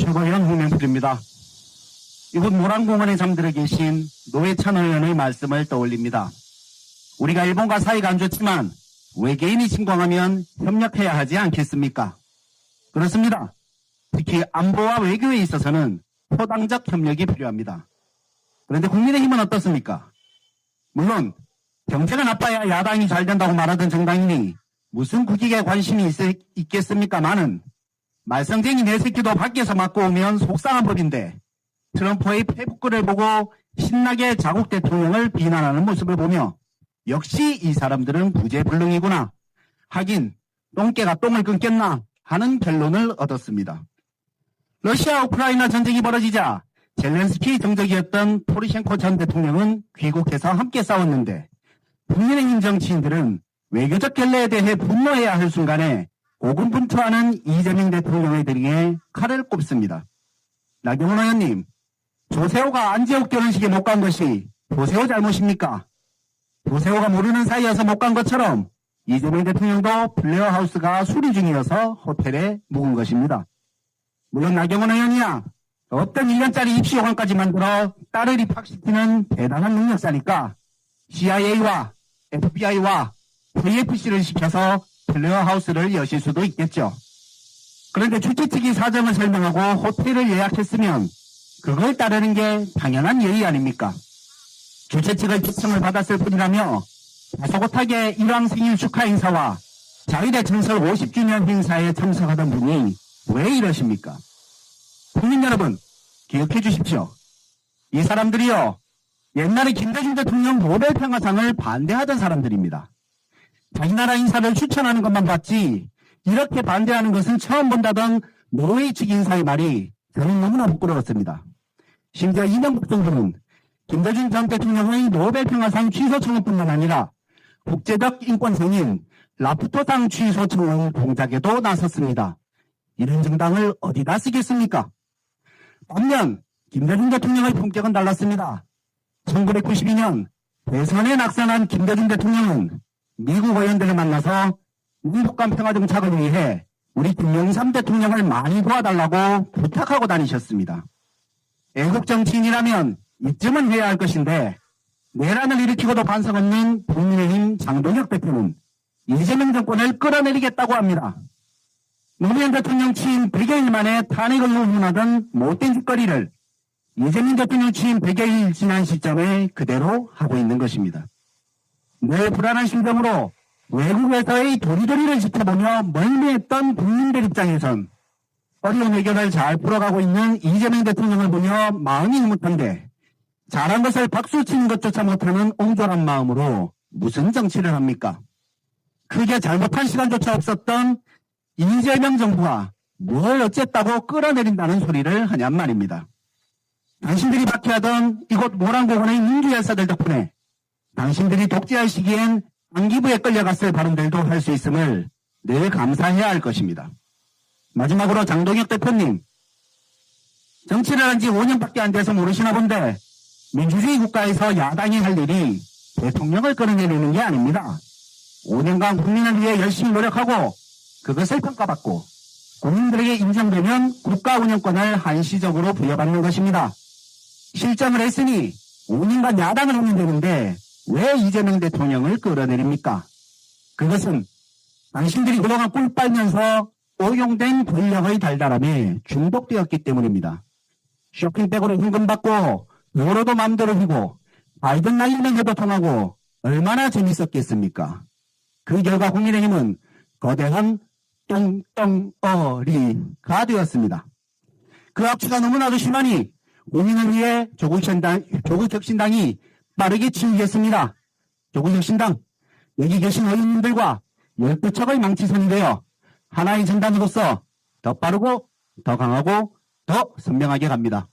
최고위원 홍명필입니다. 이곳 모란공원에 잠들어 계신 노회찬 의원의 말씀을 떠올립니다. 우리가 일본과 사이가 안 좋지만 외계인이 침공하면 협력해야 하지 않겠습니까? 그렇습니다. 특히 안보와 외교에 있어서는 포당적 협력이 필요합니다. 그런데 국민의힘은 어떻습니까? 물론 경제가 나빠야 야당이 잘 된다고 말하던 정당이니 무슨 국익에 관심이 있겠습니까마는 말썽쟁이 내 새끼도 밖에서 맞고 오면 속상한 법인데 트럼프의 페북글을 보고 신나게 자국 대통령을 비난하는 모습을 보며 역시 이 사람들은 부재불능이구나. 하긴 똥개가 똥을 끊겠나 하는 결론을 얻었습니다. 러시아 우크라이나 전쟁이 벌어지자 젤렌스키 정적이었던 포르셴코 전 대통령은 귀국해서 함께 싸웠는데 국민의힘 정치인들은 외교적 결례에 대해 분노해야 할 순간에 고군분투하는 이재명 대통령의 등에 칼을 꼽습니다. 나경원 의원님, 조세호가 안지옥 결혼식에 못 간 것이 조세호 잘못입니까? 조세호가 모르는 사이여서 못 간 것처럼 이재명 대통령도 플레어 하우스가 수리 중이어서 호텔에 묵은 것입니다. 물론 나경원 의원이야 어떤 1년짜리 입시 요강까지 만들어 딸을 입학시키는 대단한 능력자니까 CIA와 FBI와 KFC를 시켜서 플레어 하우스를 여실 수도 있겠죠. 그런데 주최 측이 사정을 설명하고 호텔을 예약했으면 그걸 따르는 게 당연한 예의 아닙니까? 주최 측의 초청을 받았을 뿐이라며 다소곳하게 일왕 생일 축하 행사와 자위대 창설 50주년 행사에 참석하던 분이 왜 이러십니까? 국민 여러분, 기억해 주십시오. 이 사람들이요, 옛날에 김대중 대통령 노벨평화상을 반대하던 사람들입니다. 자기 나라 인사를 추천하는 것만 봤지 이렇게 반대하는 것은 처음 본다던 노르웨이 측 인사의 말이 저는 너무나 부끄러웠습니다. 심지어 이명박 정부는 김대중 전 대통령의 노벨평화상 취소 청원뿐만 아니라 국제적 인권상인 라프토상 취소 청원 공작에도 나섰습니다. 이런 정당을 어디다 쓰겠습니까? 반면 김대중 대통령의 품격은 달랐습니다. 1992년 대선에 낙선한 김대중 대통령은 미국 의원들을 만나서 미북간 평화 정착을 위해 우리 김영삼 대통령을 많이 도와달라고 부탁하고 다니셨습니다. 애국 정치인이라면 이쯤은 해야 할 것인데 내란을 일으키고도 반성 없는 국민의힘 장동혁 대표는 이재명 정권을 끌어내리겠다고 합니다. 노무현 대통령 취임 100여일 만에 탄핵을 요구하던 못된 짓거리를 이재명 대통령 취임 100여일 지난 시점에 그대로 하고 있는 것입니다. 늘 불안한 심정으로 외국에서의 도리도리를 지켜보며 멀미했던 국민들 입장에선 어려운 해결을 잘 풀어가고 있는 이재명 대통령을 보며 마음이 흐뭇한데 잘한 것을 박수치는 것조차 못하는 옹졸한 마음으로 무슨 정치를 합니까? 크게 잘못한 시간조차 없었던 이재명 정부가 뭘 어쨌다고 끌어내린다는 소리를 하냔 말입니다. 당신들이 박해하던 이곳 모란공원의 민주열사들 덕분에 당신들이 독재할 시기엔 안기부에 끌려갔을 발언들도 할 수 있음을 늘 감사해야 할 것입니다. 마지막으로 장동혁 대표님, 정치를 한 지 5년밖에 안 돼서 모르시나 본데 민주주의 국가에서 야당이 할 일이 대통령을 끌어내리는 게 아닙니다. 5년간 국민을 위해 열심히 노력하고 그것을 평가받고 국민들에게 인정되면 국가 운영권을 한시적으로 부여받는 것입니다. 실정을 했으니 5년간 야당을 하면 되는데 왜 이재명 대통령을 끌어내립니까? 그것은 당신들이 그동안 꿀 빨면서 오용된 권력의 달달함에 중독되었기 때문입니다. 쇼핑백으로 현금 받고 도로도 마음대로 휘고 바이든 날리는 해도 통하고 얼마나 재밌었겠습니까? 그 결과 국민의힘은 거대한 똥덩어리가 되었습니다. 그 악취가 너무나도 심하니 국민을 위해 조국혁신당이 빠르게 치우겠습니다. 조국혁신당, 여기 계신 의원님들과 12척의 망치선이 되어 하나의 전단으로서 더 빠르고 더 강하고 더 선명하게 갑니다.